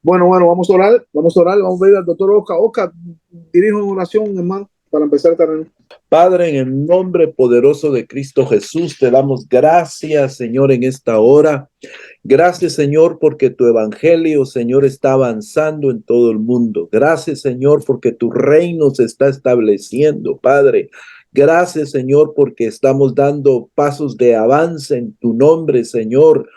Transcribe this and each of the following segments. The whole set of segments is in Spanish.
Bueno, vamos a orar, vamos a ver al doctor Oscar. Oscar, dirijo en oración, hermano, para empezar esta reunión. Padre, en el nombre poderoso de Cristo Jesús, te damos gracias, Señor, en esta hora. Gracias, Señor, porque tu evangelio, Señor, está avanzando en todo el mundo. Gracias, Señor, porque tu reino se está estableciendo, Padre. Gracias, Señor, porque estamos dando pasos de avance en tu nombre, Señor.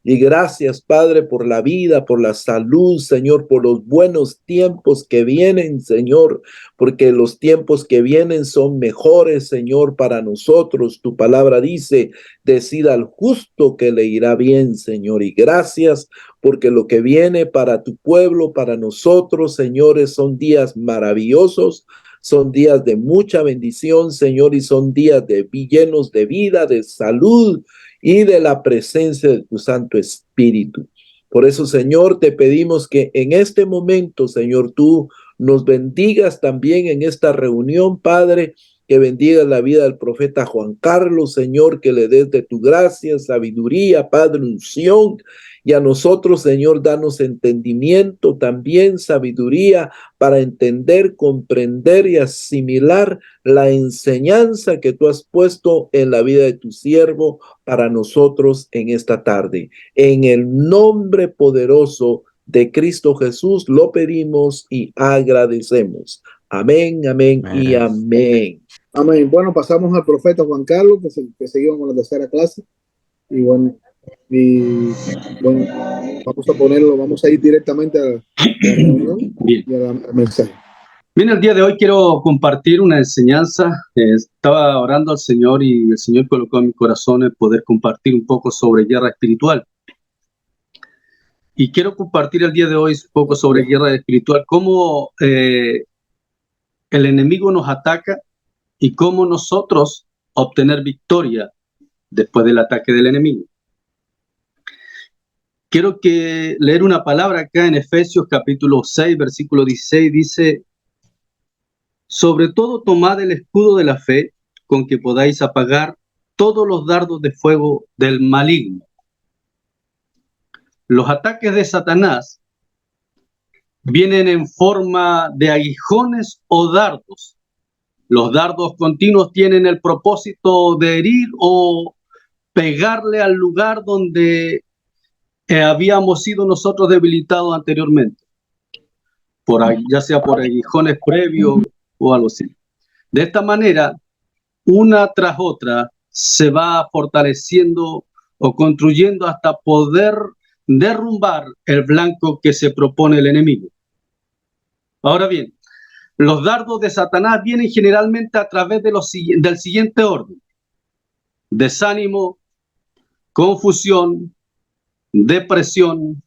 Y gracias, Padre, por la vida, por la salud, Señor, por los buenos tiempos que vienen, Señor, porque los tiempos que vienen son mejores, Señor, para nosotros. Tu palabra dice, decida al justo que le irá bien, Señor. Y gracias porque lo que viene para tu pueblo, para nosotros, señores, son días maravillosos. Son días de mucha bendición, Señor, y son días llenos de vida, de salud y de la presencia de tu Santo Espíritu. Por eso, Señor, te pedimos que en este momento, Señor, tú nos bendigas también en esta reunión, Padre, que bendigas la vida del profeta Juan Carlos, Señor, que le des de tu gracia, sabiduría, Padre, unción, y a nosotros, Señor, danos entendimiento, también sabiduría para entender, comprender y asimilar la enseñanza que tú has puesto en la vida de tu siervo para nosotros en esta tarde. En el nombre poderoso de Cristo Jesús lo pedimos y agradecemos. Amén, amén y amén. Amén. Bueno, pasamos al profeta Juan Carlos, que seguimos con la tercera clase. Y bueno, vamos a ir directamente a la reunión y al mensaje. Bien, el día de hoy quiero compartir una enseñanza. Estaba orando al Señor y el Señor colocó en mi corazón el poder compartir un poco sobre guerra espiritual. Y quiero compartir el día de hoy un poco sobre guerra espiritual, cómo el enemigo nos ataca y cómo nosotros obtener victoria después del ataque del enemigo. Quiero leer una palabra acá en Efesios capítulo 6, versículo 16, dice: sobre todo tomad el escudo de la fe, con que podáis apagar todos los dardos de fuego del maligno. Los ataques de Satanás vienen en forma de aguijones o dardos. Los dardos continuos tienen el propósito de herir o pegarle al lugar donde habíamos sido nosotros debilitados anteriormente, ya sea por aguijones previos o algo así. De esta manera, una tras otra, se va fortaleciendo o construyendo hasta poder derrumbar el blanco que se propone el enemigo. Ahora bien, los dardos de Satanás vienen generalmente a través del siguiente orden: desánimo, confusión, depresión,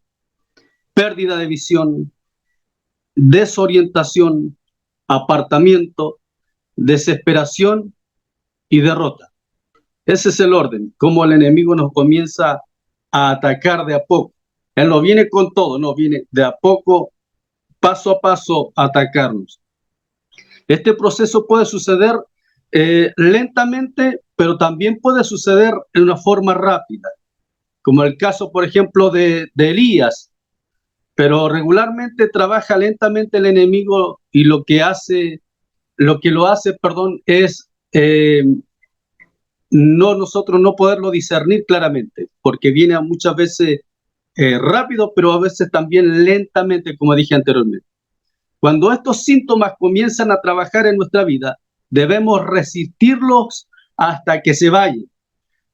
pérdida de visión, desorientación, apartamiento, desesperación y derrota. Ese es el orden, como el enemigo nos comienza a atacar de a poco. Él no viene con todo, no, viene de a poco, paso a paso, a atacarnos. Este proceso puede suceder lentamente, pero también puede suceder en una forma rápida, como el caso, por ejemplo, de Elías. Pero regularmente trabaja lentamente el enemigo y lo que lo hace, es nosotros no poderlo discernir claramente, porque viene muchas veces rápido, pero a veces también lentamente, como dije anteriormente. Cuando estos síntomas comienzan a trabajar en nuestra vida, debemos resistirlos hasta que se vayan.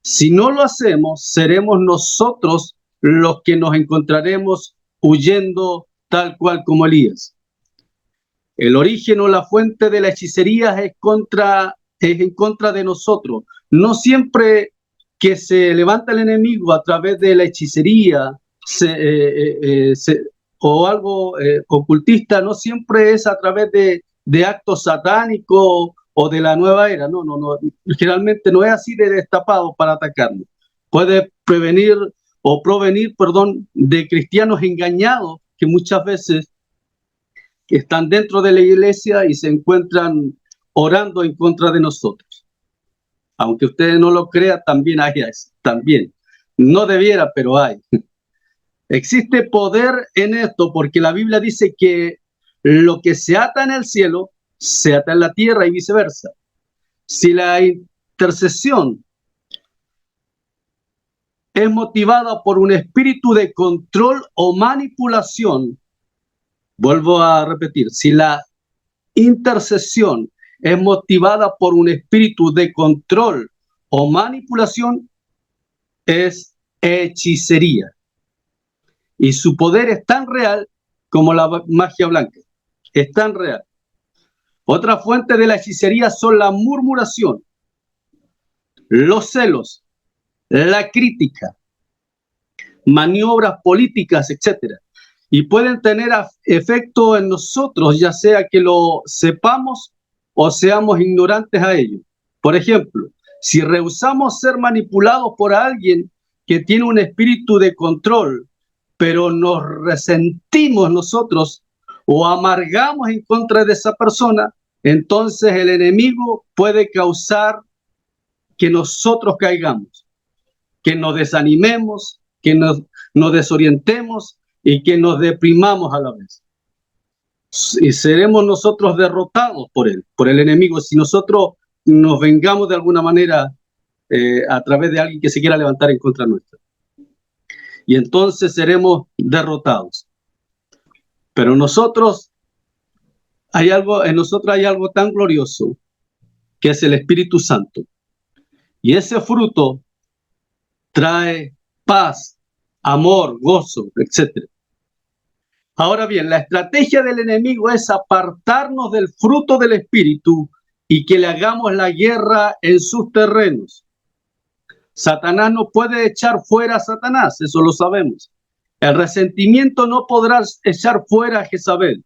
Si no lo hacemos, seremos nosotros los que nos encontraremos huyendo tal cual como Elías. El origen o la fuente de la hechicería es en contra de nosotros. No siempre que se levanta el enemigo a través de la hechicería o algo ocultista, no siempre es a través de actos satánicos o de la nueva era. No. Generalmente no es así de destapado para atacarnos. Puede provenir de cristianos engañados que muchas veces están dentro de la iglesia y se encuentran orando en contra de nosotros. Aunque ustedes no lo crean, también hay eso, también. No debiera, pero hay. Existe poder en esto porque la Biblia dice que lo que se ata en el cielo se ata en la tierra y viceversa. Si la intercesión es motivada por un espíritu de control o manipulación, vuelvo a repetir, si la intercesión es motivada por un espíritu de control o manipulación, es hechicería. Y su poder es tan real como la magia blanca. Es tan real. Otra fuente de la hechicería son la murmuración, los celos, la crítica, maniobras políticas, etc. Y pueden tener efecto en nosotros, ya sea que lo sepamos o seamos ignorantes a ello. Por ejemplo, si rehusamos ser manipulados por alguien que tiene un espíritu de control, pero nos resentimos nosotros o amargamos en contra de esa persona, entonces el enemigo puede causar que nosotros caigamos, que nos desanimemos, que nos desorientemos y que nos deprimamos a la vez. Y seremos nosotros derrotados por el enemigo, si nosotros nos vengamos de alguna manera a través de alguien que se quiera levantar en contra nuestra. Y entonces seremos derrotados. Pero en nosotros hay algo tan glorioso que es el Espíritu Santo. Y ese fruto trae paz, amor, gozo, etc. Ahora bien, la estrategia del enemigo es apartarnos del fruto del Espíritu y que le hagamos la guerra en sus terrenos. Satanás no puede echar fuera a Satanás, eso lo sabemos. El resentimiento no podrá echar fuera a Jezabel,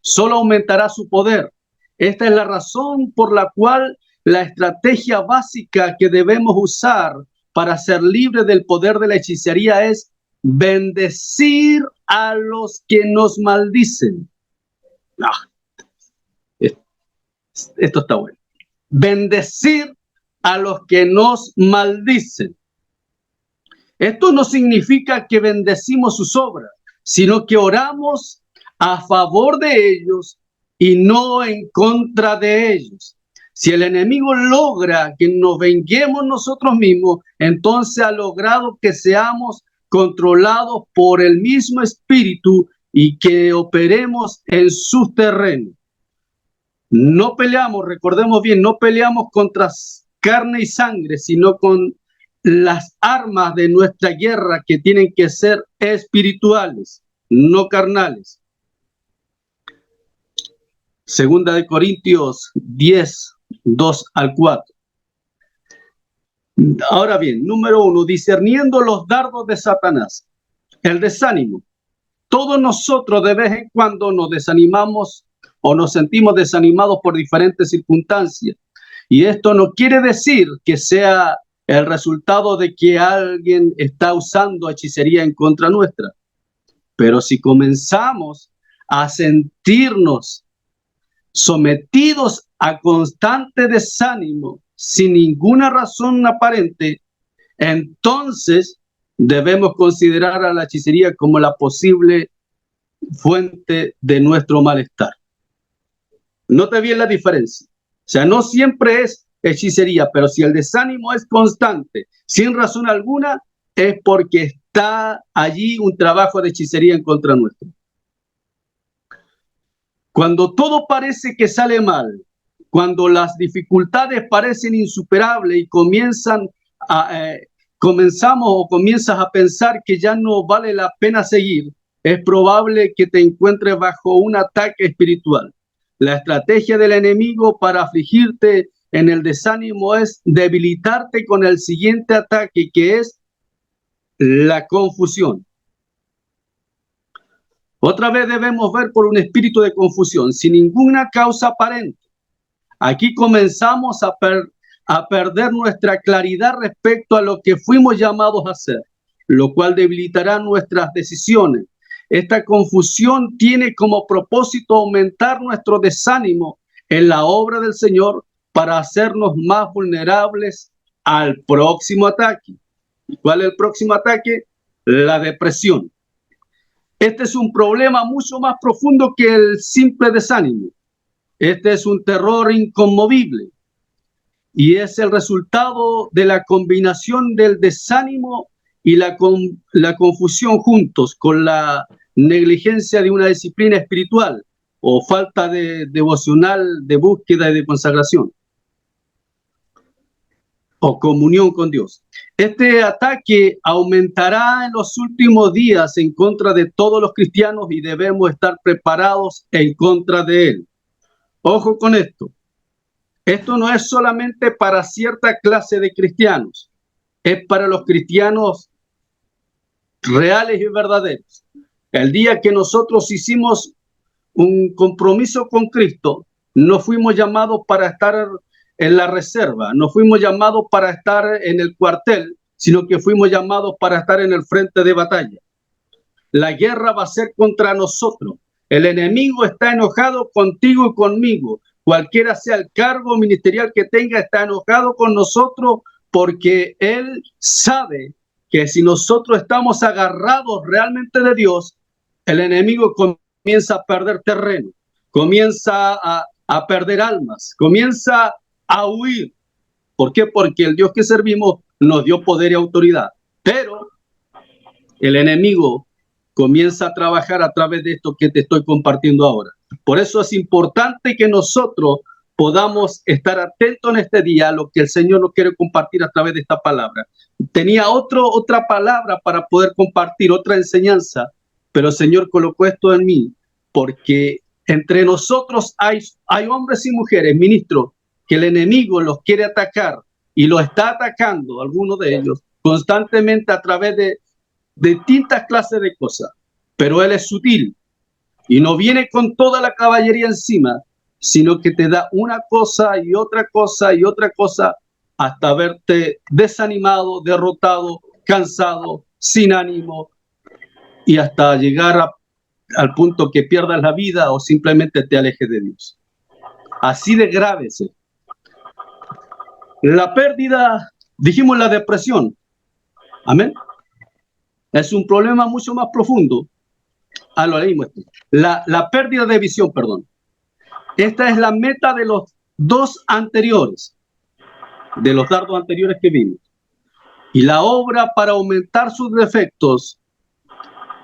solo aumentará su poder. Esta es la razón por la cual la estrategia básica que debemos usar para ser libres del poder de la hechicería es bendecir a los que nos maldicen. Esto está bueno. Bendecir a los que nos maldicen. Esto no significa que bendecimos sus obras, sino que oramos a favor de ellos y no en contra de ellos. Si el enemigo logra que nos venguemos nosotros mismos, entonces ha logrado que seamos controlados por el mismo espíritu y que operemos en sus terrenos. No peleamos, recordemos bien, no peleamos contra carne y sangre, sino con las armas de nuestra guerra que tienen que ser espirituales, no carnales. Segunda de Corintios 10, 2 al 4. Ahora bien, número 1, discerniendo los dardos de Satanás, el desánimo. Todos nosotros de vez en cuando nos desanimamos o nos sentimos desanimados por diferentes circunstancias. Y esto no quiere decir que sea el resultado de que alguien está usando hechicería en contra nuestra. Pero si comenzamos a sentirnos sometidos a constante desánimo sin ninguna razón aparente, entonces debemos considerar a la hechicería como la posible fuente de nuestro malestar. Note bien la diferencia. O sea, no siempre es hechicería, pero si el desánimo es constante, sin razón alguna, es porque está allí un trabajo de hechicería en contra nuestro. Cuando todo parece que sale mal, cuando las dificultades parecen insuperables y comienzas a pensar que ya no vale la pena seguir, es probable que te encuentres bajo un ataque espiritual. La estrategia del enemigo para afligirte en el desánimo es debilitarte con el siguiente ataque, que es la confusión. Otra vez debemos ver por un espíritu de confusión, sin ninguna causa aparente. Aquí comenzamos a perder nuestra claridad respecto a lo que fuimos llamados a hacer, lo cual debilitará nuestras decisiones. Esta confusión tiene como propósito aumentar nuestro desánimo en la obra del Señor para hacernos más vulnerables al próximo ataque. ¿Y cuál es el próximo ataque? La depresión. Este es un problema mucho más profundo que el simple desánimo. Este es un terror inconmovible y es el resultado de la combinación del desánimo y la confusión juntos con la negligencia de una disciplina espiritual o falta de devocional, de búsqueda y de consagración o comunión con Dios. Este ataque aumentará en los últimos días en contra de todos los cristianos y debemos estar preparados en contra de él. Ojo con esto. Esto no es solamente para cierta clase de cristianos, es para los cristianos reales y verdaderos. El día que nosotros hicimos un compromiso con Cristo, no fuimos llamados para estar en la reserva, no fuimos llamados para estar en el cuartel, sino que fuimos llamados para estar en el frente de batalla. La guerra va a ser contra nosotros. El enemigo está enojado contigo y conmigo. Cualquiera sea el cargo ministerial que tenga, está enojado con nosotros porque él sabe que si nosotros estamos agarrados realmente de Dios, el enemigo comienza a perder terreno, comienza a perder almas, comienza a huir. ¿Por qué? Porque el Dios que servimos nos dio poder y autoridad. Pero el enemigo comienza a trabajar a través de esto que te estoy compartiendo ahora. Por eso es importante que nosotros podamos estar atentos en este día a lo que el Señor nos quiere compartir a través de esta palabra. Tenía otra palabra para poder compartir, otra enseñanza, pero el Señor colocó esto en mí, porque entre nosotros hay hombres y mujeres, ministros, que el enemigo los quiere atacar y lo está atacando, algunos de ellos, constantemente a través de distintas clases de cosas, pero él es sutil y no viene con toda la caballería encima, sino que te da una cosa y otra cosa y otra cosa hasta verte desanimado, derrotado, cansado, sin ánimo y hasta llegar al punto que pierdas la vida o simplemente te alejes de Dios. Así de grave es esto. La pérdida, dijimos la depresión, amén. Es un problema mucho más profundo. Lo leímos. La pérdida de visión, perdón. Esta es la meta de los dos anteriores, de los dardos anteriores que vimos. Y la obra para aumentar sus defectos,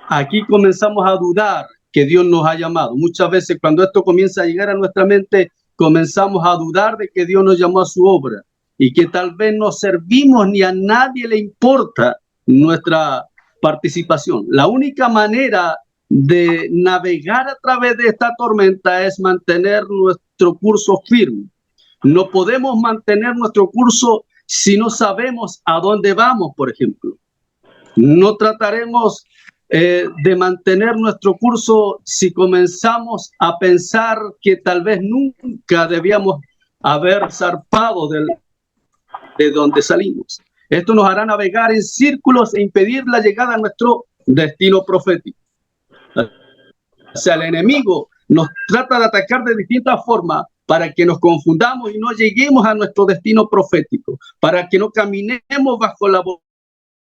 aquí comenzamos a dudar que Dios nos ha llamado. Muchas veces cuando esto comienza a llegar a nuestra mente, comenzamos a dudar de que Dios nos llamó a su obra y que tal vez no servimos ni a nadie le importa nuestra participación. La única manera de navegar a través de esta tormenta es mantener nuestro curso firme. No podemos mantener nuestro curso si no sabemos a dónde vamos, por ejemplo. No trataremos de mantener nuestro curso si comenzamos a pensar que tal vez nunca debíamos haber zarpado de donde salimos. Esto nos hará navegar en círculos e impedir la llegada a nuestro destino profético. O sea, el enemigo nos trata de atacar de distintas formas para que nos confundamos y no lleguemos a nuestro destino profético, para que no caminemos bajo la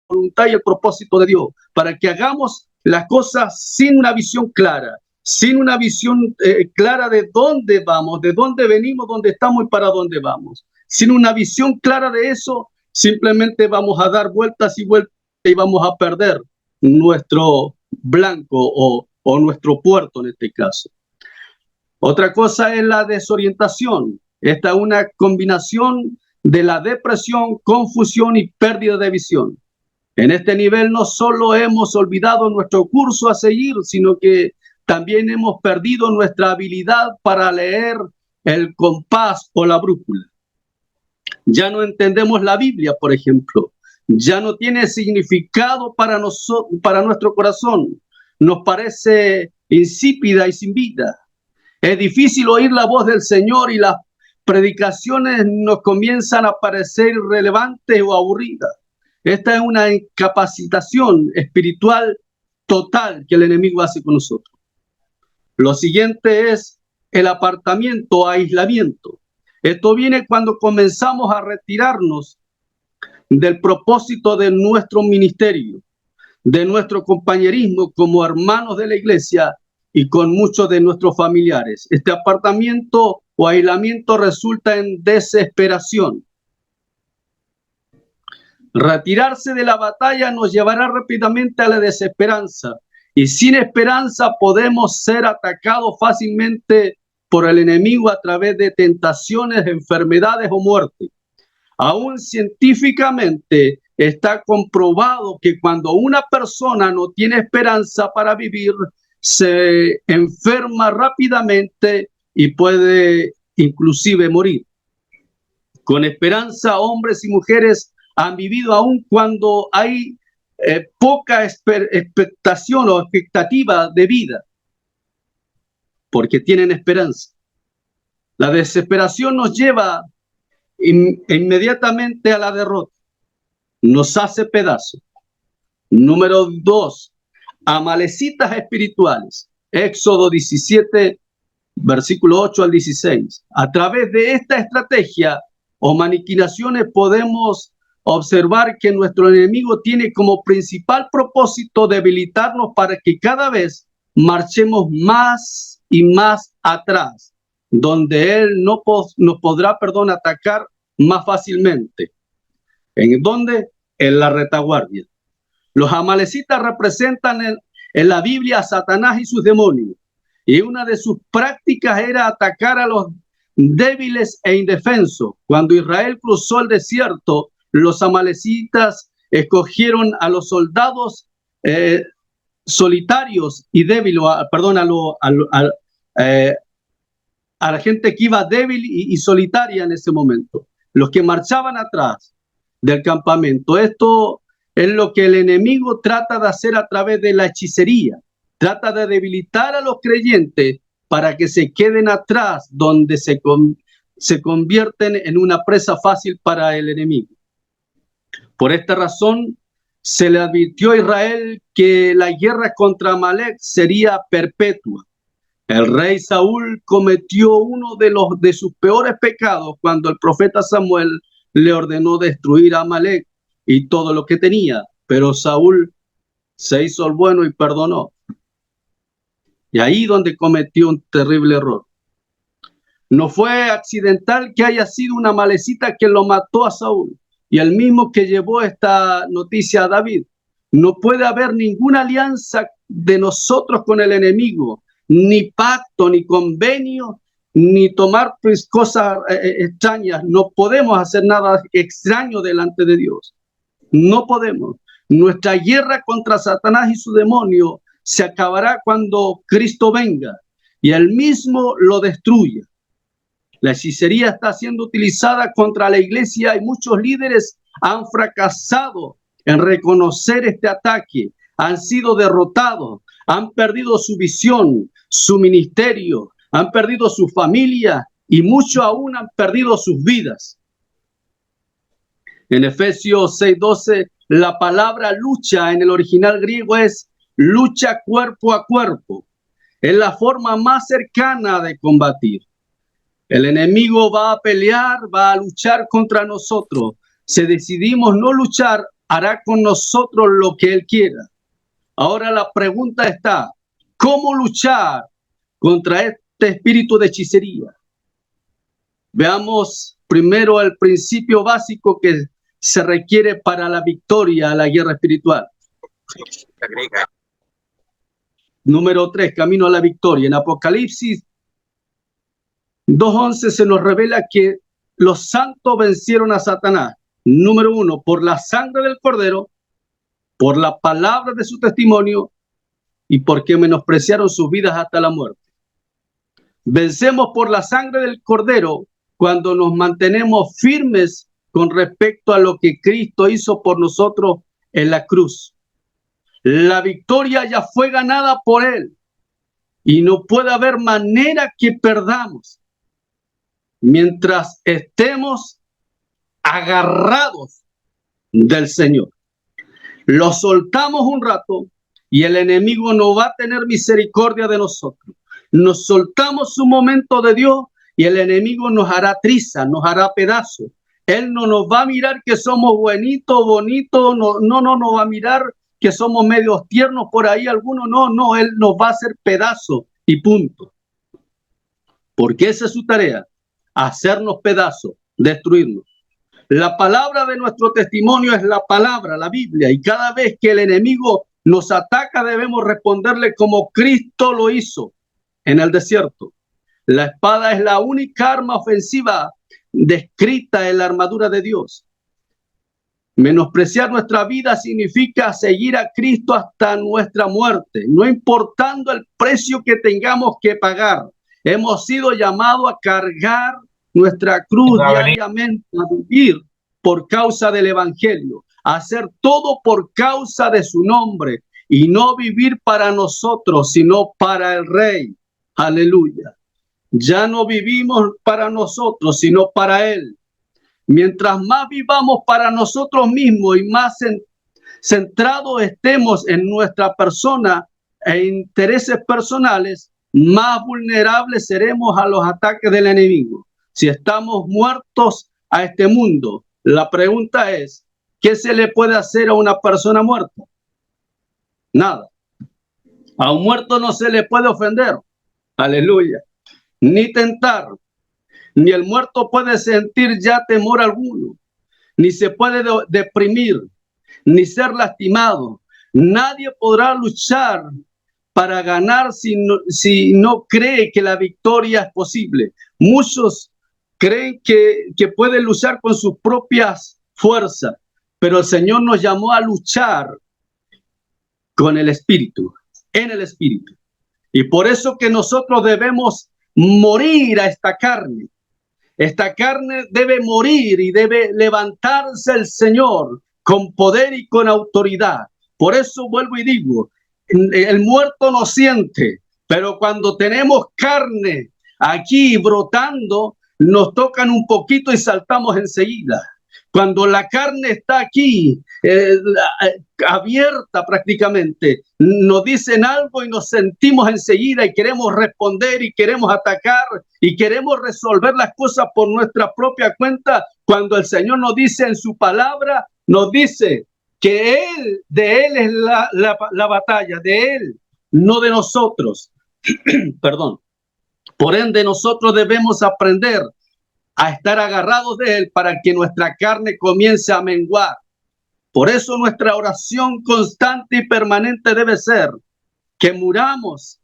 voluntad y el propósito de Dios, para que hagamos las cosas sin una visión clara, sin una visión clara de dónde vamos, de dónde venimos, dónde estamos y para dónde vamos. Sin una visión clara de eso, simplemente vamos a dar vueltas y vueltas y vamos a perder nuestro blanco o nuestro puerto en este caso. Otra cosa es la desorientación. Esta es una combinación de la depresión, confusión y pérdida de visión. En este nivel no solo hemos olvidado nuestro curso a seguir, sino que también hemos perdido nuestra habilidad para leer el compás o la brújula. Ya no entendemos la Biblia, por ejemplo. Ya no tiene significado para nuestro corazón. Nos parece insípida y sin vida. Es difícil oír la voz del Señor y las predicaciones nos comienzan a parecer irrelevantes o aburridas. Esta es una incapacitación espiritual total que el enemigo hace con nosotros. Lo siguiente es el apartamiento, aislamiento. Esto viene cuando comenzamos a retirarnos del propósito de nuestro ministerio. de nuestro compañerismo como hermanos de la iglesia y con muchos de nuestros familiares. Este apartamiento o aislamiento resulta en desesperación. Retirarse de la batalla nos llevará rápidamente a la desesperanza, y sin esperanza podemos ser atacados fácilmente por el enemigo a través de tentaciones, enfermedades o muerte. Aún científicamente está comprobado que cuando una persona no tiene esperanza para vivir, se enferma rápidamente y puede inclusive morir. Con esperanza, hombres y mujeres han vivido aún cuando hay poca expectación o expectativa de vida, porque tienen esperanza. La desesperación nos lleva inmediatamente a la derrota, nos hace pedazos. Número 2, amalecitas espirituales. Éxodo 17, versículo 8 al 16. A través de esta estrategia o maniquinaciones podemos observar que nuestro enemigo tiene como principal propósito debilitarnos para que cada vez marchemos más y más atrás, donde él no nos podrá, atacar más fácilmente. ¿En dónde? En la retaguardia. Los amalecitas representan en la Biblia a Satanás y sus demonios, y una de sus prácticas era atacar a los débiles e indefensos. Cuando Israel cruzó el desierto, los amalecitas escogieron a los soldados solitarios y débiles, a la gente que iba débil y solitaria en ese momento, los que marchaban atrás del campamento. Esto es lo que el enemigo trata de hacer a través de la hechicería. Trata de debilitar a los creyentes para que se queden atrás, donde se convierten en una presa fácil para el enemigo. Por esta razón, se le advirtió a Israel que la guerra contra Amalek sería perpetua. El rey Saúl cometió uno de sus peores pecados cuando el profeta Samuel le ordenó destruir a Amalek y todo lo que tenía, pero Saúl se hizo el bueno y perdonó. Y ahí donde cometió un terrible error. No fue accidental que haya sido una amalecita que lo mató a Saúl y el mismo que llevó esta noticia a David. No puede haber ninguna alianza de nosotros con el enemigo, ni pacto, ni convenio, ni tomar cosas extrañas. No podemos hacer nada extraño delante de Dios. No podemos. Nuestra guerra contra Satanás y su demonio se acabará cuando Cristo venga y él mismo lo destruya. La hechicería está siendo utilizada contra la iglesia y muchos líderes han fracasado en reconocer este ataque. Han sido derrotados, han perdido su visión, su ministerio, han perdido su familia y muchos aún han perdido sus vidas. En Efesios 6:12, la palabra lucha en el original griego es lucha cuerpo a cuerpo. Es la forma más cercana de combatir. El enemigo va a pelear, va a luchar contra nosotros. Si decidimos no luchar, hará con nosotros lo que él quiera. Ahora la pregunta está, ¿cómo luchar contra este espíritu de hechicería? Veamos primero el principio básico que se requiere para la victoria a la guerra espiritual. Número 3, camino a la victoria. En Apocalipsis 2:11 se nos revela que los santos vencieron a Satanás. Número 1, por la sangre del Cordero, por la palabra de su testimonio y porque menospreciaron sus vidas hasta la muerte. Vencemos por la sangre del Cordero cuando nos mantenemos firmes con respecto a lo que Cristo hizo por nosotros en la cruz. La victoria ya fue ganada por él y no puede haber manera que perdamos mientras estemos agarrados del Señor. Lo soltamos un rato y el enemigo no va a tener misericordia de nosotros. Nos soltamos un momento de Dios y el enemigo nos hará triza, nos hará pedazos. Él no nos va a mirar que somos bonitos, no nos va a mirar que somos medios tiernos por ahí, algunos no, Él nos va a hacer pedazos y punto. Porque esa es su tarea, hacernos pedazos, destruirnos. La palabra de nuestro testimonio es la palabra, la Biblia, y cada vez que el enemigo nos ataca debemos responderle como Cristo lo hizo en el desierto. La espada es la única arma ofensiva descrita en la armadura de Dios. Menospreciar nuestra vida significa seguir a Cristo hasta nuestra muerte, no importando el precio que tengamos que pagar. Hemos sido llamados a cargar nuestra cruz diariamente, a vivir por causa del Evangelio, a hacer todo por causa de su nombre y no vivir para nosotros, sino para el Rey. Aleluya. Ya no vivimos para nosotros, sino para Él. Mientras más vivamos para nosotros mismos y más centrados estemos en nuestra persona e intereses personales, más vulnerables seremos a los ataques del enemigo. Si estamos muertos a este mundo, la pregunta es, ¿qué se le puede hacer a una persona muerta? Nada. A un muerto no se le puede ofender. Aleluya. Ni tentar. Ni el muerto puede sentir ya temor alguno, ni se puede deprimir, ni ser lastimado. Nadie podrá luchar para ganar si no cree que la victoria es posible. Muchos creen que pueden luchar con sus propias fuerzas, pero el Señor nos llamó a luchar con el Espíritu, en el Espíritu. Y por eso que nosotros debemos morir a esta carne. Esta carne debe morir y debe levantarse el Señor con poder y con autoridad. Por eso vuelvo y digo, el muerto no siente, pero cuando tenemos carne aquí brotando, nos tocan un poquito y saltamos enseguida. Cuando la carne está aquí, abierta prácticamente, nos dicen algo y nos sentimos enseguida y queremos responder y queremos atacar y queremos resolver las cosas por nuestra propia cuenta. Cuando el Señor nos dice en su palabra, nos dice que de Él es la batalla, de Él, no de nosotros. Perdón. Por ende, nosotros debemos aprender a estar agarrados de Él para que nuestra carne comience a menguar. Por eso nuestra oración constante y permanente debe ser que muramos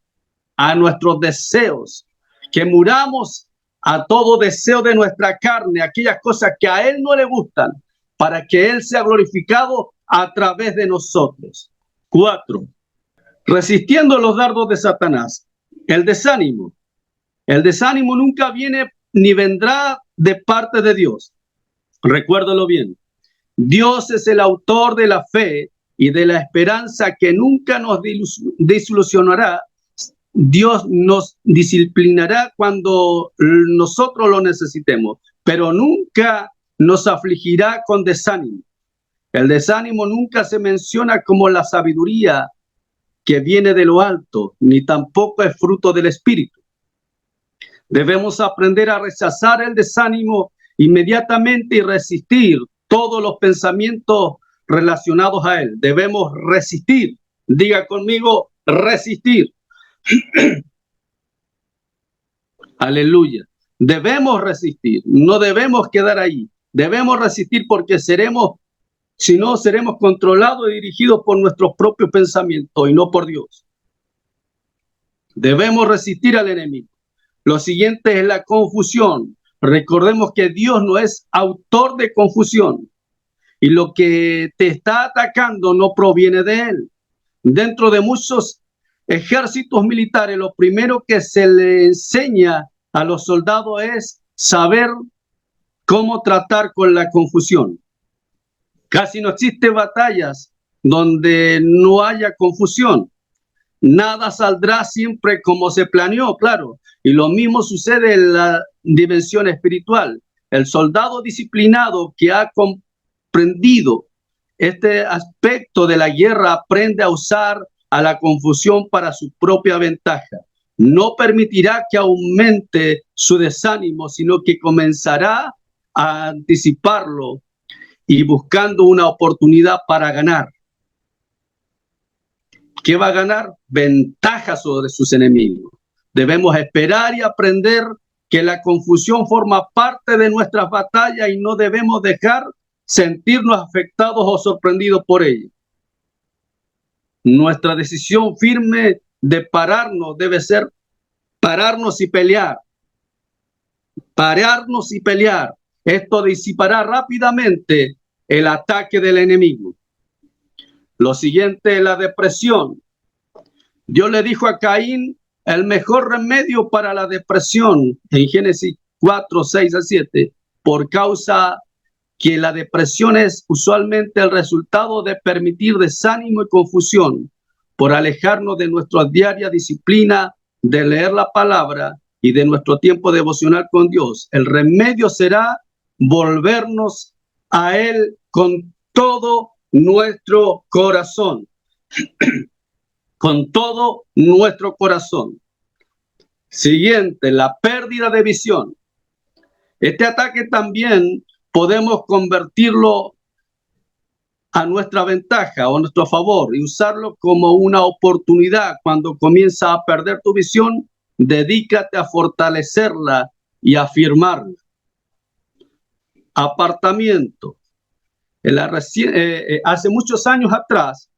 a nuestros deseos, que muramos a todo deseo de nuestra carne, aquellas cosas que a Él no le gustan, para que Él sea glorificado a través de nosotros. 4. Resistiendo los dardos de Satanás. El desánimo. El desánimo nunca viene ni vendrá de parte de Dios. Recuérdalo bien. Dios es el autor de la fe y de la esperanza que nunca nos desilusionará. Dios nos disciplinará cuando nosotros lo necesitemos, pero nunca nos afligirá con desánimo. El desánimo nunca se menciona como la sabiduría que viene de lo alto, ni tampoco es fruto del Espíritu. Debemos aprender a rechazar el desánimo inmediatamente y resistir todos los pensamientos relacionados a él. Debemos resistir. Diga conmigo, resistir. Aleluya. Debemos resistir. No debemos quedar ahí. Debemos resistir porque si no, seremos controlados y dirigidos por nuestros propios pensamientos y no por Dios. Debemos resistir al enemigo. Lo siguiente es la confusión. Recordemos que Dios no es autor de confusión y lo que te está atacando no proviene de Él. Dentro de muchos ejércitos militares, lo primero que se le enseña a los soldados es saber cómo tratar con la confusión. Casi no existen batallas donde no haya confusión. Nada saldrá siempre como se planeó, claro. Y lo mismo sucede en la dimensión espiritual. El soldado disciplinado que ha comprendido este aspecto de la guerra aprende a usar a la confusión para su propia ventaja. No permitirá que aumente su desánimo, sino que comenzará a anticiparlo y buscando una oportunidad para ganar. ¿Qué va a ganar? Ventaja sobre sus enemigos. Debemos esperar y aprender que la confusión forma parte de nuestras batallas y no debemos dejar sentirnos afectados o sorprendidos por ella. Nuestra decisión firme de pararnos debe ser pararnos y pelear. Pararnos y pelear. Esto disipará rápidamente el ataque del enemigo. Lo siguiente es la depresión. Dios le dijo a Caín el mejor remedio para la depresión en Génesis 4, 6 a 7, por causa que la depresión es usualmente el resultado de permitir desánimo y confusión, por alejarnos de nuestra diaria disciplina de leer la palabra y de nuestro tiempo devocional con Dios. El remedio será volvernos a Él con todo nuestro corazón. Con todo nuestro corazón. Siguiente, la pérdida de visión. Este ataque también podemos convertirlo a nuestra ventaja o a nuestro favor y usarlo como una oportunidad. Cuando comienza a perder tu visión, dedícate a fortalecerla y afirmarla. Apartamiento. Hace muchos años atrás,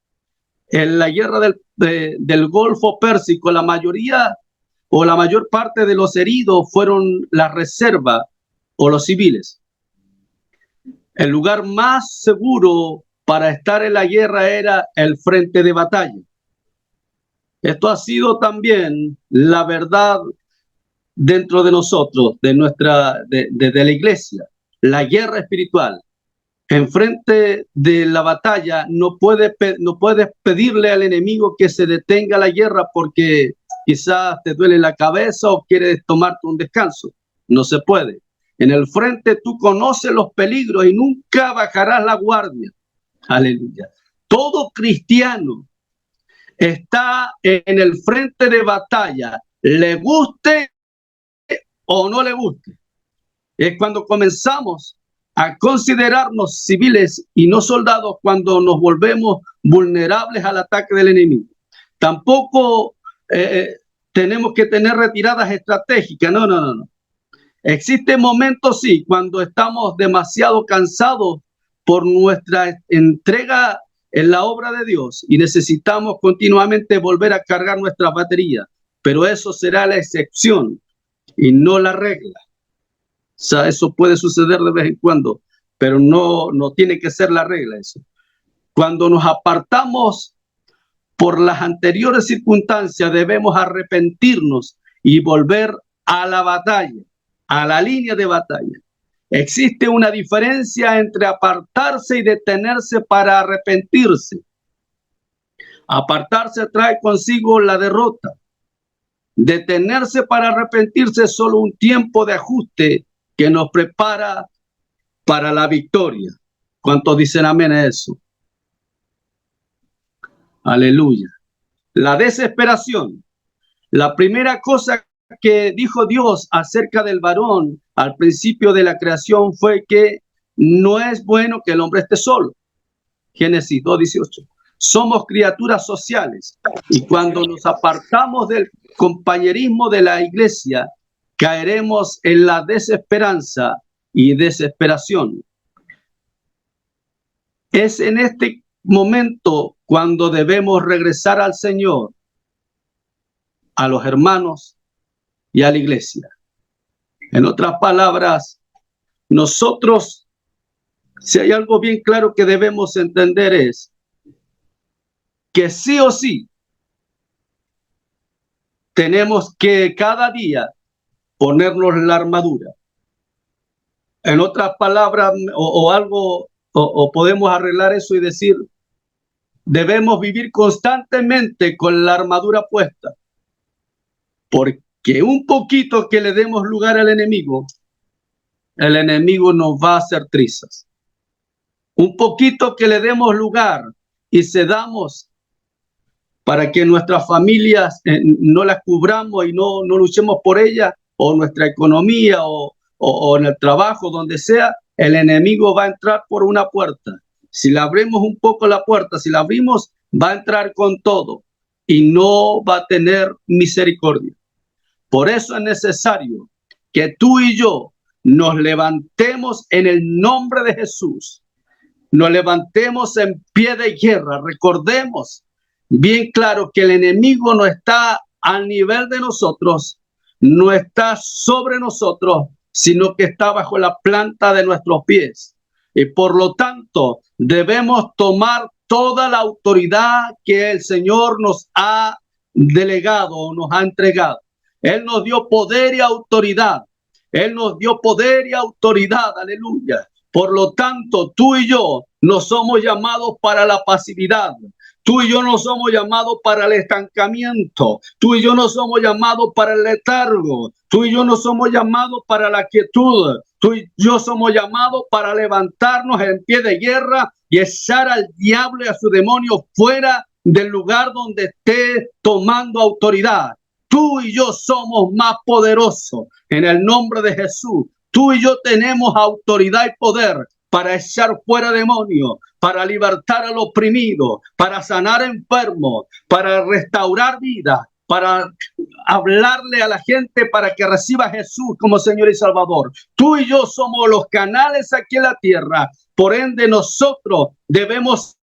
en la guerra del Golfo Pérsico, la mayoría o la mayor parte de los heridos fueron la reserva o los civiles. El lugar más seguro para estar en la guerra era el frente de batalla. Esto ha sido también la verdad dentro de nosotros, de la iglesia, la guerra espiritual. Enfrente de la batalla no puedes pedirle al enemigo que se detenga la guerra porque quizás te duele la cabeza o quieres tomarte un descanso. No se puede. En el frente tú conoces los peligros y nunca bajarás la guardia. Aleluya. Todo cristiano está en el frente de batalla, le guste o no le guste. Es cuando comenzamos a considerarnos civiles y no soldados, cuando nos volvemos vulnerables al ataque del enemigo. Tampoco tenemos que tener retiradas estratégicas. No. Existen momentos, sí, cuando estamos demasiado cansados por nuestra entrega en la obra de Dios y necesitamos continuamente volver a cargar nuestras baterías, pero eso será la excepción y no la regla. O sea, eso puede suceder de vez en cuando, pero no tiene que ser la regla eso. Cuando nos apartamos por las anteriores circunstancias, debemos arrepentirnos y volver a la batalla, a la línea de batalla. Existe una diferencia entre apartarse y detenerse para arrepentirse. Apartarse trae consigo la derrota. Detenerse para arrepentirse es solo un tiempo de ajuste que nos prepara para la victoria. ¿Cuántos dicen amén a eso? Aleluya. La desesperación. La primera cosa que dijo Dios acerca del varón al principio de la creación fue que no es bueno que el hombre esté solo. Génesis 2:18. Somos criaturas sociales y cuando nos apartamos del compañerismo de la iglesia, caeremos en la desesperanza y desesperación. Es en este momento cuando debemos regresar al Señor, a los hermanos y a la iglesia. En otras palabras, nosotros, si hay algo bien claro que debemos entender es que sí o sí tenemos que cada día ponernos la armadura. En otras palabras, o podemos arreglar eso y decir, debemos vivir constantemente con la armadura puesta, porque un poquito que le demos lugar al enemigo, el enemigo nos va a hacer trizas. Un poquito que le demos lugar y cedamos para que nuestras familias no las cubramos y no luchemos por ellas, o nuestra economía o en el trabajo, donde sea, el enemigo va a entrar por una puerta. Si le abrimos un poco la puerta, si la abrimos, va a entrar con todo. y no va a tener misericordia. Por eso es necesario que tú y yo nos levantemos en el nombre de Jesús. Nos levantemos en pie de guerra. Recordemos bien claro que el enemigo no está al nivel de nosotros, no está sobre nosotros, sino que está bajo la planta de nuestros pies. Y por lo tanto, debemos tomar toda la autoridad que el Señor nos ha delegado o nos ha entregado. Él nos dio poder y autoridad. Él nos dio poder y autoridad. Aleluya. Por lo tanto, tú y yo no somos llamados para la pasividad. Tú y yo no somos llamados para el estancamiento. Tú y yo no somos llamados para el letargo. Tú y yo no somos llamados para la quietud. Tú y yo somos llamados para levantarnos en pie de guerra y echar al diablo y a su demonio fuera del lugar donde esté tomando autoridad. Tú y yo somos más poderosos en el nombre de Jesús. Tú y yo tenemos autoridad y poder para echar fuera demonios, para libertar al oprimido, para sanar enfermos, para restaurar vidas, para hablarle a la gente para que reciba a Jesús como Señor y Salvador. Tú y yo somos los canales aquí en la tierra. Por ende, nosotros debemos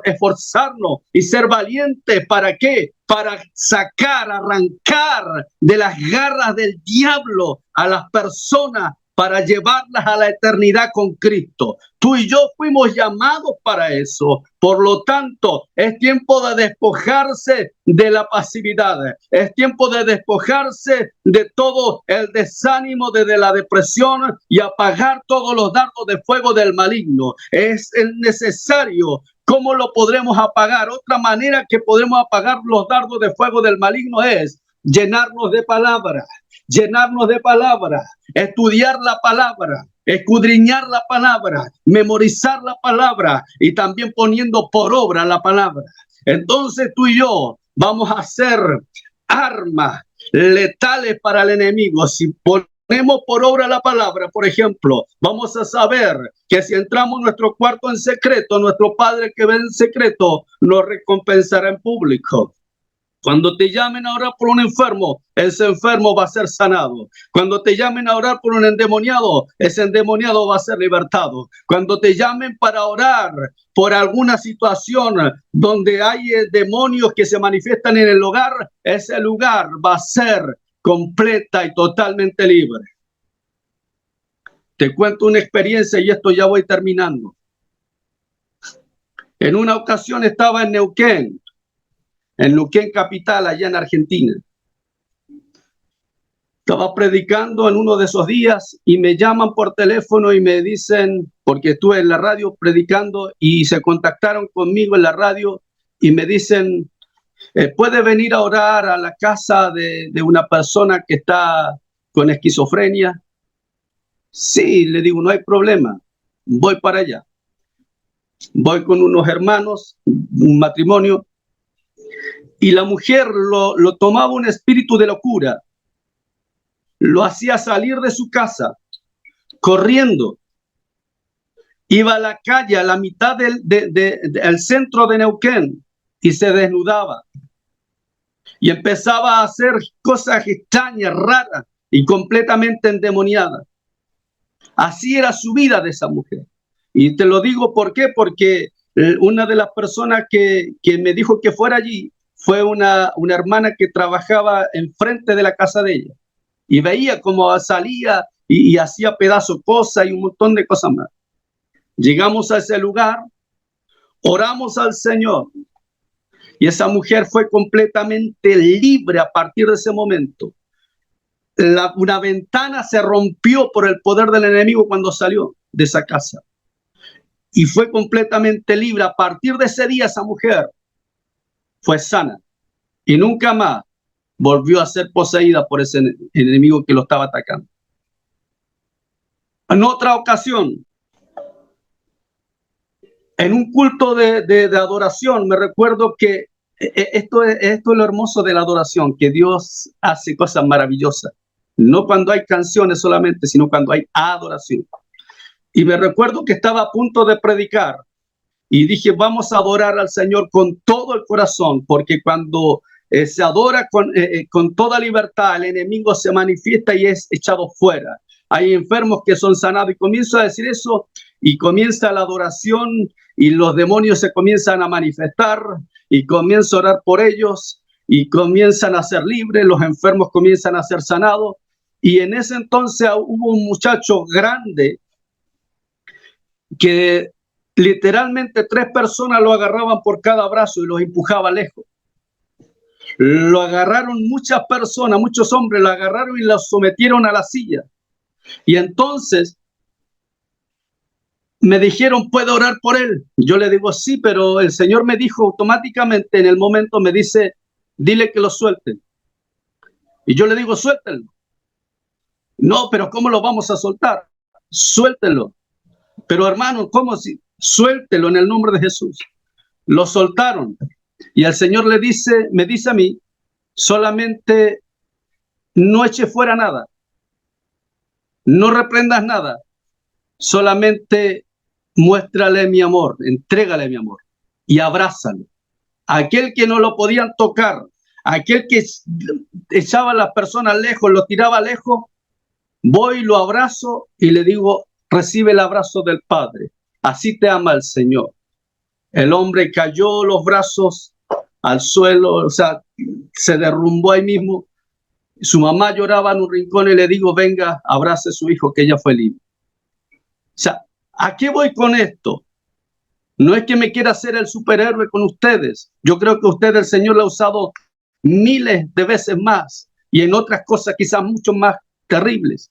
esforzarnos y ser valientes. ¿Para qué? Para sacar, arrancar de las garras del diablo a las personas, para llevarlas a la eternidad con Cristo. Tú y yo fuimos llamados para eso. Por lo tanto, es tiempo de despojarse de la pasividad. Es tiempo de despojarse de todo el desánimo, de la depresión y apagar todos los dardos de fuego del maligno. Es necesario. ¿Cómo lo podremos apagar? Otra manera que podremos apagar los dardos de fuego del maligno es llenarnos de palabra. Llenarnos de palabra, estudiar la palabra, escudriñar la palabra, memorizar la palabra y también poniendo por obra la palabra. Entonces tú y yo vamos a ser armas letales para el enemigo. Si ponemos por obra la palabra, por ejemplo, vamos a saber que si entramos en nuestro cuarto en secreto, nuestro Padre que ve en secreto nos recompensará en público. Cuando te llamen a orar por un enfermo, ese enfermo va a ser sanado. Cuando te llamen a orar por un endemoniado, ese endemoniado va a ser libertado. Cuando te llamen para orar por alguna situación donde hay demonios que se manifiestan en el hogar, ese lugar va a ser completa y totalmente libre. Te cuento una experiencia y esto ya voy terminando. En una ocasión estaba en Neuquén capital, allá en Argentina. Estaba predicando en uno de esos días y me llaman por teléfono y me dicen, porque estuve en la radio predicando y se contactaron conmigo en la radio y me dicen, ¿puede venir a orar a la casa de una persona que está con esquizofrenia? Sí, le digo, no hay problema, voy para allá. Voy con unos hermanos, un matrimonio, y la mujer lo tomaba un espíritu de locura. Lo hacía salir de su casa, corriendo. Iba a la calle, a la mitad del centro de Neuquén, y se desnudaba. Y empezaba a hacer cosas extrañas, raras y completamente endemoniadas. Así era su vida de esa mujer. Y te lo digo, ¿por qué? Porque una de las personas que me dijo que fuera allí fue una hermana que trabajaba enfrente de la casa de ella y veía cómo salía y hacía pedazos cosas y un montón de cosas más. Llegamos a ese lugar, oramos al Señor y esa mujer fue completamente libre a partir de ese momento. Una ventana se rompió por el poder del enemigo cuando salió de esa casa y fue completamente libre. A partir de ese día esa mujer fue sana y nunca más volvió a ser poseída por ese enemigo que lo estaba atacando. En otra ocasión, en un culto de adoración, me recuerdo que esto es lo hermoso de la adoración, que Dios hace cosas maravillosas. No cuando hay canciones solamente, sino cuando hay adoración. Y me recuerdo que estaba a punto de predicar y dije, vamos a adorar al Señor con todo el corazón, porque cuando se adora con toda libertad, el enemigo se manifiesta y es echado fuera. Hay enfermos que son sanados, y comienzo a decir eso, y comienza la adoración, y los demonios se comienzan a manifestar, y comienzo a orar por ellos, y comienzan a ser libres, los enfermos comienzan a ser sanados. Y en ese entonces hubo un muchacho grande que literalmente 3 personas lo agarraban por cada brazo y los empujaba lejos. Lo agarraron muchas personas, muchos hombres lo agarraron y lo sometieron a la silla. Y entonces me dijeron, ¿puedo orar por él? Yo le digo, sí, pero el Señor me dijo automáticamente en el momento, me dice, dile que lo suelten. Y yo le digo, suéltenlo. No, pero ¿cómo lo vamos a soltar? Suéltenlo. Pero hermano, ¿cómo si? Suéltelo en el nombre de Jesús. Lo soltaron. Y el Señor me dice a mí, solamente no eche fuera nada. No reprendas nada. Solamente muéstrale mi amor, entrégale mi amor y abrázalo. Aquel que no lo podían tocar, aquel que echaba a las personas lejos, lo tiraba lejos, voy, lo abrazo y le digo, recibe el abrazo del Padre. Así te ama el Señor. El hombre cayó los brazos al suelo, o sea, se derrumbó ahí mismo. Su mamá lloraba en un rincón y le digo, venga, abrace a su hijo, que ella fue libre. O sea, ¿a qué voy con esto? No es que me quiera hacer el superhéroe con ustedes. Yo creo que usted, el Señor, lo ha usado miles de veces más y en otras cosas quizás mucho más terribles.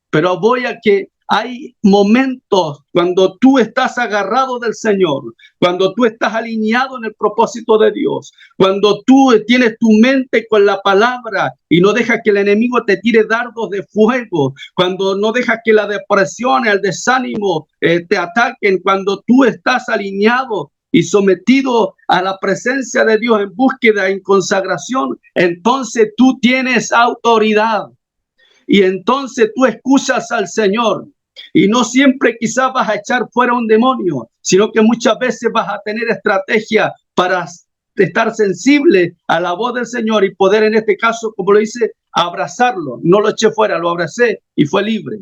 Pero voy a que hay momentos cuando tú estás agarrado del Señor, cuando tú estás alineado en el propósito de Dios, cuando tú tienes tu mente con la palabra y no dejas que el enemigo te tire dardos de fuego, cuando no dejas que la depresión, el desánimo te ataquen, cuando tú estás alineado y sometido a la presencia de Dios en búsqueda, en consagración, entonces tú tienes autoridad. Y entonces tú escuchas al Señor y no siempre quizás vas a echar fuera un demonio, sino que muchas veces vas a tener estrategia para estar sensible a la voz del Señor y poder, en este caso, como lo dice, abrazarlo. No lo eché fuera, lo abracé y fue libre.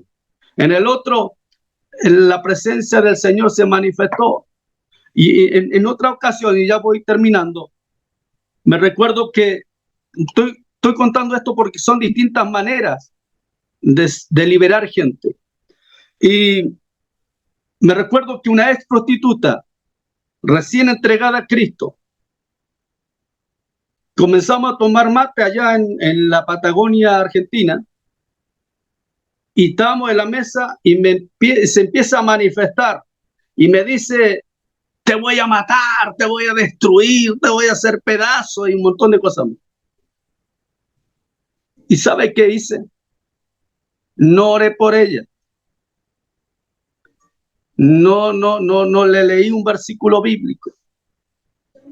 En el otro, la presencia del Señor se manifestó. Y en otra ocasión, y ya voy terminando, me recuerdo que estoy contando esto porque son distintas maneras de liberar gente. Y me recuerdo que una ex prostituta recién entregada a Cristo, comenzamos a tomar mate allá en la Patagonia Argentina y estábamos en la mesa y se empieza a manifestar y me dice, te voy a matar, te voy a destruir, te voy a hacer pedazos y un montón de cosas más. ¿Y sabe qué hice? No oré por ella. No le leí un versículo bíblico.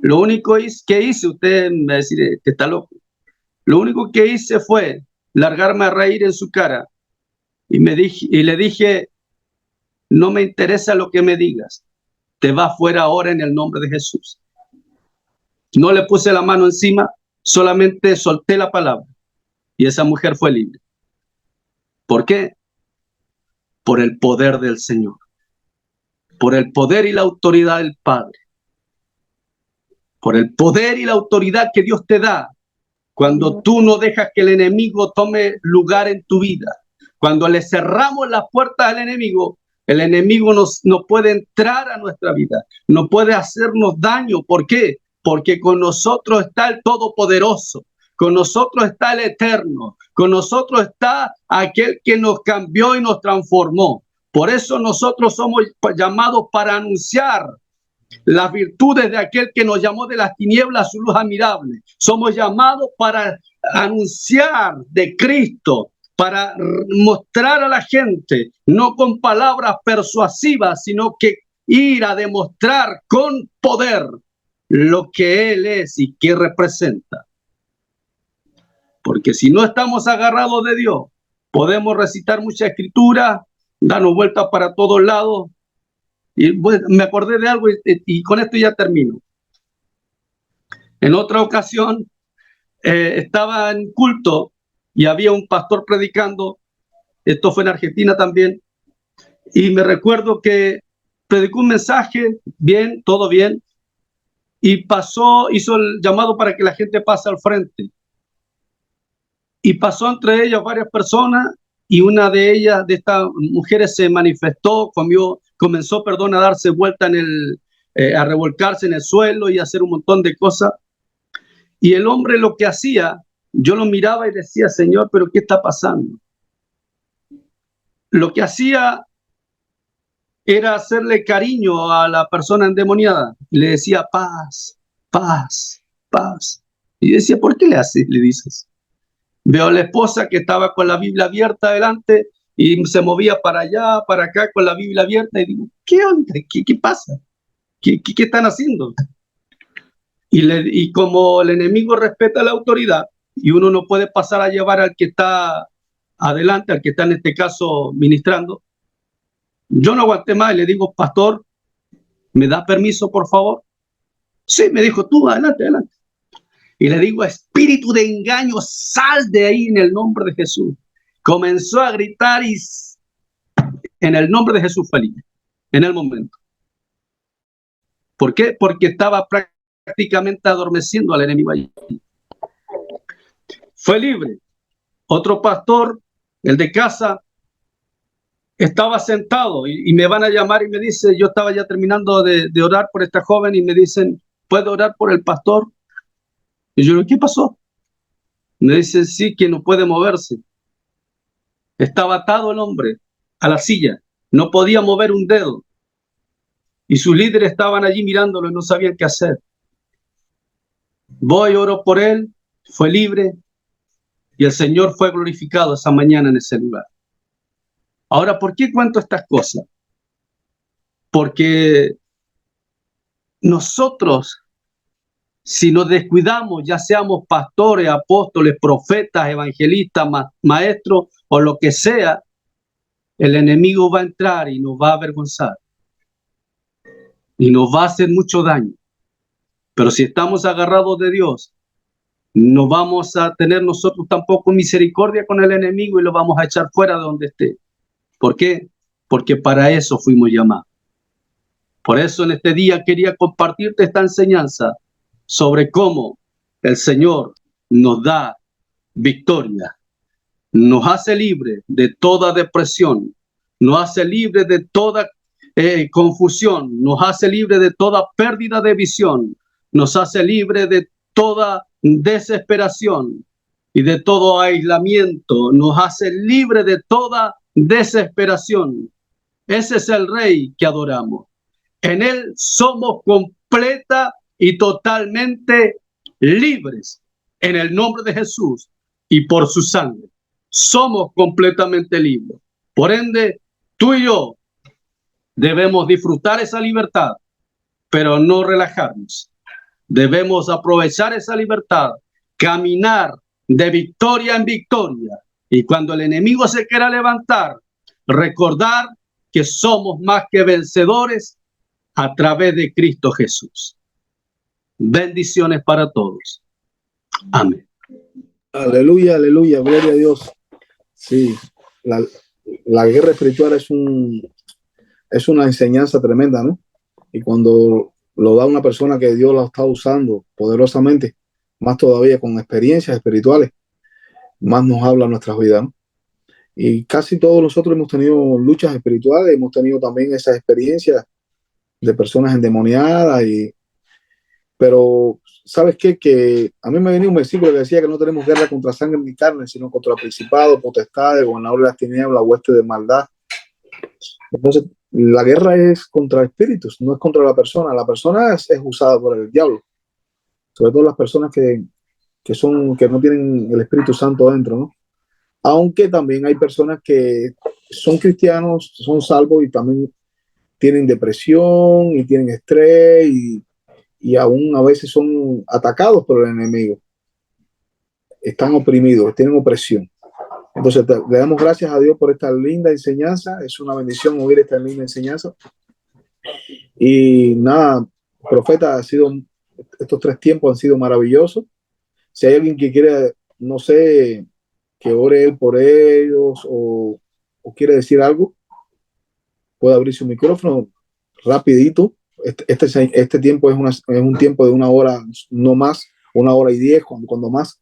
Lo único que hice, usted me va a decir que está loco. Lo único que hice fue largarme a reír en su cara y le dije, no me interesa lo que me digas. Te vas fuera ahora en el nombre de Jesús. No le puse la mano encima, solamente solté la palabra y esa mujer fue libre. ¿Por qué? Por el poder del Señor. Por el poder y la autoridad del Padre, por el poder y la autoridad que Dios te da, cuando tú no dejas que el enemigo tome lugar en tu vida, cuando le cerramos las puertas al enemigo, el enemigo no puede entrar a nuestra vida, no puede hacernos daño. ¿Por qué? Porque con nosotros está el Todopoderoso, con nosotros está el Eterno, con nosotros está aquel que nos cambió y nos transformó. Por eso nosotros somos llamados para anunciar las virtudes de aquel que nos llamó de las tinieblas a su luz admirable. Somos llamados para anunciar de Cristo, para mostrar a la gente, no con palabras persuasivas, sino que ir a demostrar con poder lo que Él es y qué representa. Porque si no estamos agarrados de Dios, podemos recitar mucha escritura, darnos vueltas para todos lados, Y bueno, me acordé de algo y con esto ya termino. En otra ocasión estaba en culto y había un pastor predicando. Esto fue en Argentina también. Y me recuerdo que predicó un mensaje, bien, todo bien, y hizo el llamado para que la gente pase al frente. Y pasó entre ellas varias personas y una de ellas, de estas mujeres, se manifestó, comenzó, a darse vuelta a revolcarse en el suelo y a hacer un montón de cosas. Y el hombre lo que hacía, yo lo miraba y decía, Señor, pero ¿qué está pasando? Lo que hacía era hacerle cariño a la persona endemoniada. Y le decía, paz, paz, paz. Y decía, ¿por qué le haces? Le dices. Veo a la esposa que estaba con la Biblia abierta adelante y se movía para allá, para acá con la Biblia abierta. Y digo, ¿qué onda? ¿Qué pasa? ¿Qué están haciendo? Y como el enemigo respeta la autoridad y uno no puede pasar a llevar al que está adelante, al que está en este caso ministrando, yo no aguanté más y le digo, pastor, ¿me da permiso, por favor? Sí, me dijo, tú, adelante, adelante. Y le digo, espíritu de engaño, sal de ahí en el nombre de Jesús. Comenzó a gritar y en el nombre de Jesús fue libre, en el momento. ¿Por qué? Porque estaba prácticamente adormeciendo al enemigo allí. Fue libre. Otro pastor, el de casa, estaba sentado y me van a llamar y me dice, yo estaba ya terminando de orar por esta joven y me dicen, ¿puedo orar por el pastor? Y yo, ¿qué pasó? Me dicen, sí, que no puede moverse. Estaba atado el hombre a la silla, no podía mover un dedo. Y sus líderes estaban allí mirándolo y no sabían qué hacer. Voy, oro por él, fue libre y el Señor fue glorificado esa mañana en ese lugar. Ahora, ¿por qué cuento estas cosas? Porque nosotros, si nos descuidamos, ya seamos pastores, apóstoles, profetas, evangelistas, maestros o lo que sea, el enemigo va a entrar y nos va a avergonzar y nos va a hacer mucho daño. Pero si estamos agarrados de Dios, no vamos a tener nosotros tampoco misericordia con el enemigo y lo vamos a echar fuera de donde esté. ¿Por qué? Porque para eso fuimos llamados. Por eso en este día quería compartirte esta enseñanza sobre cómo el Señor nos da victoria, nos hace libre de toda depresión, nos hace libre de toda confusión, nos hace libre de toda pérdida de visión, nos hace libre de toda desesperación y de todo aislamiento, nos hace libre de toda desesperación. Ese es el Rey que adoramos. En Él somos completa y totalmente libres. En el nombre de Jesús y por su sangre, somos completamente libres. Por ende, tú y yo debemos disfrutar esa libertad, pero no relajarnos. Debemos aprovechar esa libertad, caminar de victoria en victoria. Y cuando el enemigo se quiera levantar, recordar que somos más que vencedores a través de Cristo Jesús. Bendiciones para todos. Amén. Aleluya, aleluya, gloria a Dios. Sí, la guerra espiritual es una enseñanza tremenda, ¿no? Y cuando lo da una persona que Dios la está usando poderosamente, más todavía con experiencias espirituales, más nos habla nuestras vidas, ¿no? Y casi todos nosotros hemos tenido luchas espirituales, hemos tenido también esas experiencias de personas endemoniadas, pero ¿sabes qué? Que a mí me venía un versículo que decía que no tenemos guerra contra sangre ni carne, sino contra principados, potestades, gobernadores de las tinieblas, huestes de maldad. Entonces, la guerra es contra espíritus, no es contra la persona. La persona es usada por el diablo, sobre todo las personas que no tienen el Espíritu Santo dentro, ¿no? Aunque también hay personas que son cristianos, son salvos y también tienen depresión y tienen estrés y aún a veces son atacados por el enemigo. Están oprimidos, tienen opresión. Entonces le damos gracias a Dios por esta linda enseñanza. Es una bendición oír esta linda enseñanza. Y nada, profeta, estos 3 tiempos han sido maravillosos. Si hay alguien que quiere, no sé, que ore él por ellos o quiere decir algo, puede abrir su micrófono rapidito. Este tiempo es un tiempo de 1 hora, no más, 1 hora y 10, cuando más,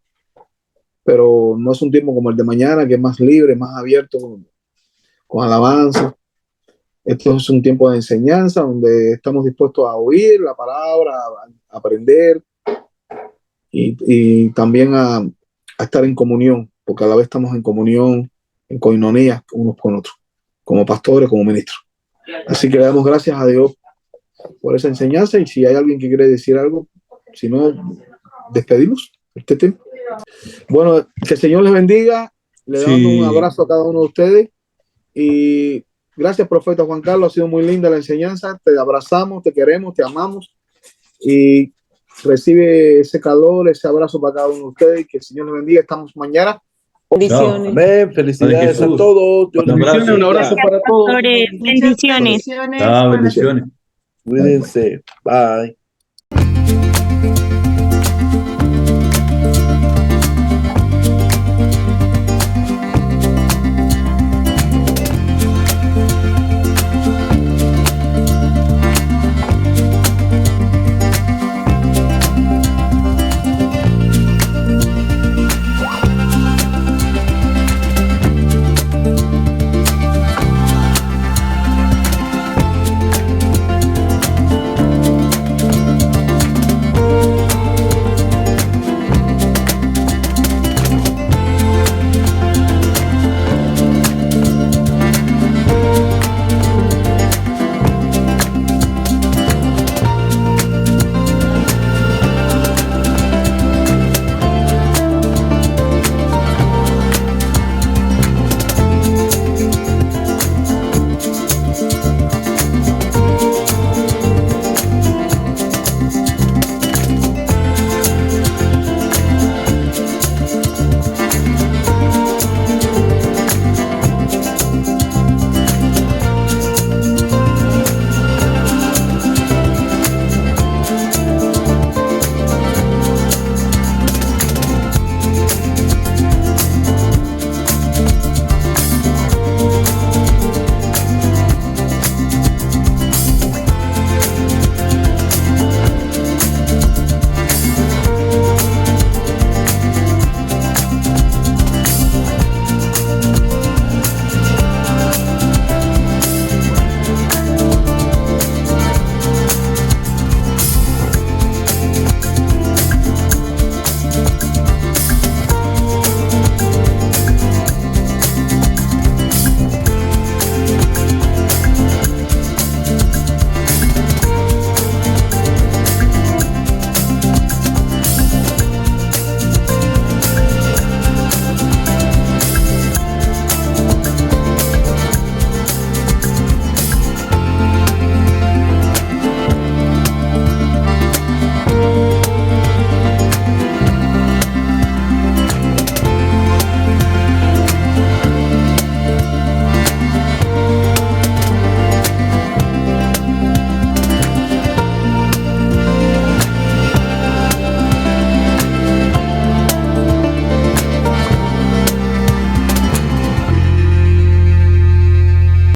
pero no es un tiempo como el de mañana, que es más libre, más abierto, con alabanza. Esto es un tiempo de enseñanza donde estamos dispuestos a oír la palabra, a aprender y también a estar en comunión, porque a la vez estamos en comunión, en coinonía unos con otros, como pastores, como ministros. Así que le damos gracias a Dios por esa enseñanza, y si hay alguien que quiere decir algo, si no, despedimos este tiempo. Bueno, que el Señor les bendiga, le dando un abrazo a cada uno de ustedes, y gracias, profeta Juan Carlos, ha sido muy linda la enseñanza, te abrazamos, te queremos, te amamos, y recibe ese calor, ese abrazo para cada uno de ustedes, y que el Señor les bendiga. Estamos mañana. Bendiciones. Amén. Felicidades a todos. Un abrazo para todos. Bendiciones. Bendiciones. Cuídense. Bye.